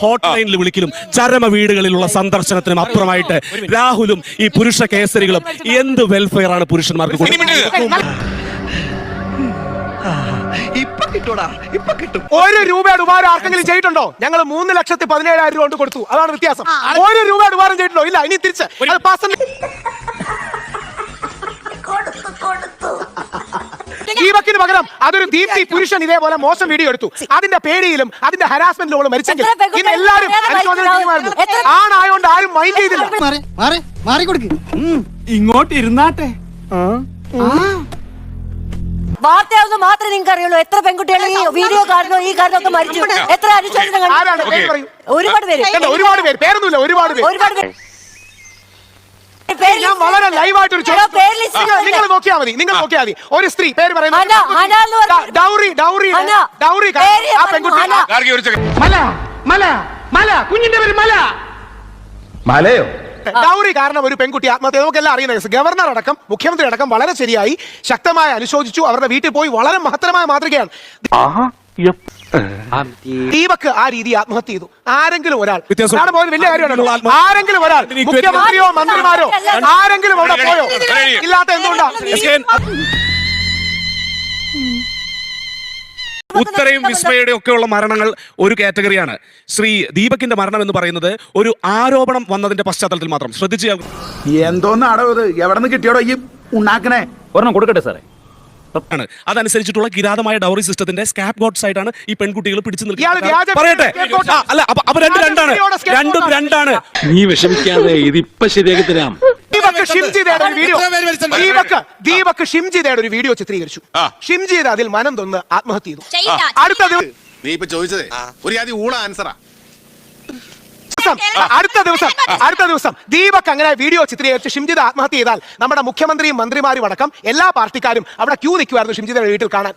Hot ലൈനിൽ വിളിക്കലും ചരമ വീടുകളിലുള്ള സന്ദർശനത്തിനും അപ്പുറമായിട്ട് രാഹുലും ഈ പുരുഷ കേസരികളും എന്ത് വെൽഫെയർ ആണ് പുരുഷന്മാർക്ക് കൊടുക്കുന്നത്? ഒരു രൂപയുടെ ഉപകാരം ആർക്കെങ്കിലും ചെയ്തിട്ടുണ്ടോ? ഞങ്ങൾ 3,17,000 രൂപ കൊണ്ട് കൊടുത്തു, അതാണ് വ്യത്യാസം. ഒരു രൂപയുടെ ഉപകാരം ചെയ്തിട്ടുണ്ടോ? ഇല്ല. ഇനി തിരിച്ച് ദീപക്കിന് പകരം അതൊരു ദീപ്തി പുരുഷൻ ഇതേപോലെ മോശം വീഡിയോ എടുത്തു. അതിന്റെ പേടിയിലും അതിന്റെ ഹരാസ്മെന്റിലും മരിച്ചെങ്കിൽ ഇന്ന് എല്ലാവരും ആണായോണ്ട് ആരും മൈൻഡ് ചെയ്തില്ല. ഇങ്ങോട്ട് ഇരുന്നാട്ടെ. വാർത്തയാവുന്ന മാത്രമേ നിങ്ങൾക്ക് അറിയുള്ളൂ. എത്ര പെൺകുട്ടികൾ ഈ വീഡിയോ കാരണോ ഈ കാരണമൊക്കെ മരിച്ചു? എത്ര അനുശോചനം? ഒരുപാട് പേര്. പേരൊന്നുമില്ല, ഒരുപാട് പേര്. ഞാൻ വളരെ ലൈവായിട്ടൊരു നിങ്ങൾ നോക്കിയാൽ മതി. ഒരു സ്ത്രീ പേര് പറയുന്നത് കുഞ്ഞിന്റെ പേര് മലയോ ഡൗറി കാരണം ഒരു പെൺകുട്ടി ആത്മഹത്യ നമുക്കെല്ലാം അറിയുന്ന ഗവർണർ അടക്കം മുഖ്യമന്ത്രി അടക്കം വളരെ ശരിയായി ശക്തമായി അനുശോചിച്ചു. അവരുടെ വീട്ടിൽ പോയി വളരെ മഹത്തരമായ മാതൃകയാണ്. ദീപക് ആ രീതി ആത്മഹത്യ ചെയ്തു. ആരെങ്കിലും ഒരാൾ വലിയ കാര്യമാണല്ലോ. ആരെങ്കിലും ഒരാൾ മുഖ്യമന്ത്രിയോ മന്ത്രിമാരോ ആരെങ്കിലും അവിടെ പോയോ? ഇല്ലാത്ത എന്തുകൊണ്ടാണ്? ഉത്തരയും വിസ്മയുടെ ഒക്കെയുള്ള മരണങ്ങൾ ഒരു കാറ്റഗറിയാണ്. ശ്രീ ദീപകിന്റെ മരണം എന്ന് പറയുന്നത് ഒരു ആരോപണം വന്നതിന്റെ പശ്ചാത്തലത്തിൽ മാത്രം ശ്രദ്ധിച്ചു. എന്തോന്നാടോ ഇത്? എവിടെ നിന്ന് കിട്ടിയോടോ ഈ ഉണ്ടാക്കണേ? ഒരെണ്ണം കൊടുക്കട്ടെ സാറേ. അതനുസരിച്ചിട്ടുള്ള കിരാതമായ ഡൗറി സിസ്റ്റത്തിന്റെ സ്കാപ്പ് ഗോഡ്സ് ആയിട്ടാണ് ഈ പെൺകുട്ടികൾ പിടിച്ചു നിൽക്കുന്നത്. പറയട്ടെ, അല്ല അപ്പൊ രണ്ടാണ്. നീ വിഷമിക്കാതെ ഇതിപ്പോ ശരിയാക്കി തരാം. ദീപക് ഷിംജിതയുടെ ഒരു വീഡിയോ ചിത്രീകരിച്ചു. ഷിംജിത അതിൽ മനം തൊന്ന് ആത്മഹത്യ ചെയ്തു. അടുത്ത ദിവസം ദീപക് അങ്ങനെ വീഡിയോ ചിത്രീകരിച്ച് ഷിംജിത ആത്മഹത്യ ചെയ്താൽ നമ്മുടെ മുഖ്യമന്ത്രിയും മന്ത്രിമാരും അടക്കം എല്ലാ പാർട്ടിക്കാരും അവിടെ ക്യൂ നിൽക്കുമായിരുന്നു ഷിംജിതയുടെ വീട്ടിൽ കാണാൻ.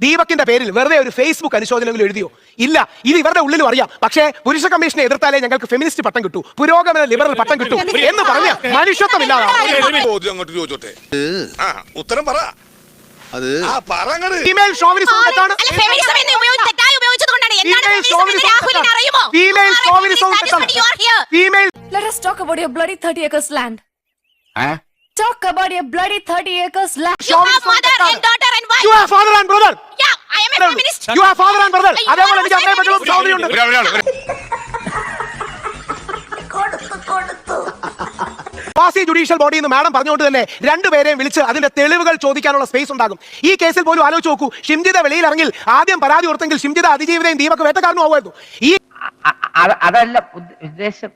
ദീപകിന്റെ പേരിൽ വെറുതെ ഒരു ഫേസ്ബുക്ക് അനുശോചനങ്ങൾ എഴുതിയോ? ഇല്ല. ഇത് ഇവരുടെ ഉള്ളിലും അറിയാം. പക്ഷേ പുരുഷ കമ്മീഷനെ എതിർത്താലേ ഞങ്ങൾക്ക് ഫെമിനിസ്റ്റ് പട്ടം കിട്ടൂ, പുരോഗമന ലിബറൽ പട്ടം കിട്ടൂ എന്ന് പറഞ്ഞ മനുഷ്യത്വം ഇല്ലാതാണ്. ഉത്തരം പറ. ഫീമെയിൽ ഷോവിനിസം തെറ്റാണ്. Let us talk about your bloody 30 acres land. Talk about your bloody 30 acres land. You have mother and daughter and wife. You have father and brother. Yeah, I am a feminist. You have father and brother. അതേപോലെ എനിക്ക് അമ്മയെ പറ്റുന്ന സഹോദരിയുണ്ട്. വാസി judicial body എന്ന് madam പറഞ്ഞുകൊണ്ട് തന്നെ രണ്ടുപേരെയും വിളിച്ച് അതിന്റെ തെളിവുകൾ ചോദിക്കാനുള്ള സ്പേസ് ഉണ്ടാകും. ഈ കേസിൽ പോലും ആലോചിച്ച് നോക്കൂ. ഷിംജിത വെളിയിൽ ഇറങ്ങിൽ ആദ്യം പരാതി കൊടുത്തെങ്കിൽ ഷിംജിത അതിജീവിതയും ദീപക് വേട്ടക്കാരനും ആവുമായിരുന്നു. ഈ അതല്ല ഉദ്ദേശം.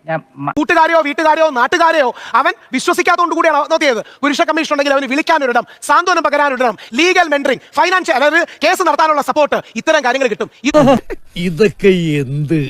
കൂട്ടുകാരെയോ വീട്ടുകാരെയോ നാട്ടുകാരെയോ അവൻ വിശ്വസിക്കാത്തതുകൊണ്ട് കൂടിയാണ് ആത്മഹത്യ ചെയ്തത്. പുരുഷ കമ്മീഷൻ ഉണ്ടെങ്കിൽ അവന് വിളിക്കാനൊരിടം, സാന്ത്വനം പകരാനൊരിടം, ലീഗൽ മെന്ററിംഗ്, ഫൈനാൻഷ്യൽ, അതായത് കേസ് നടത്താനുള്ള സപ്പോർട്ട്, ഇത്തരം കാര്യങ്ങൾ കിട്ടും. ഇതൊക്കെ എന്ത്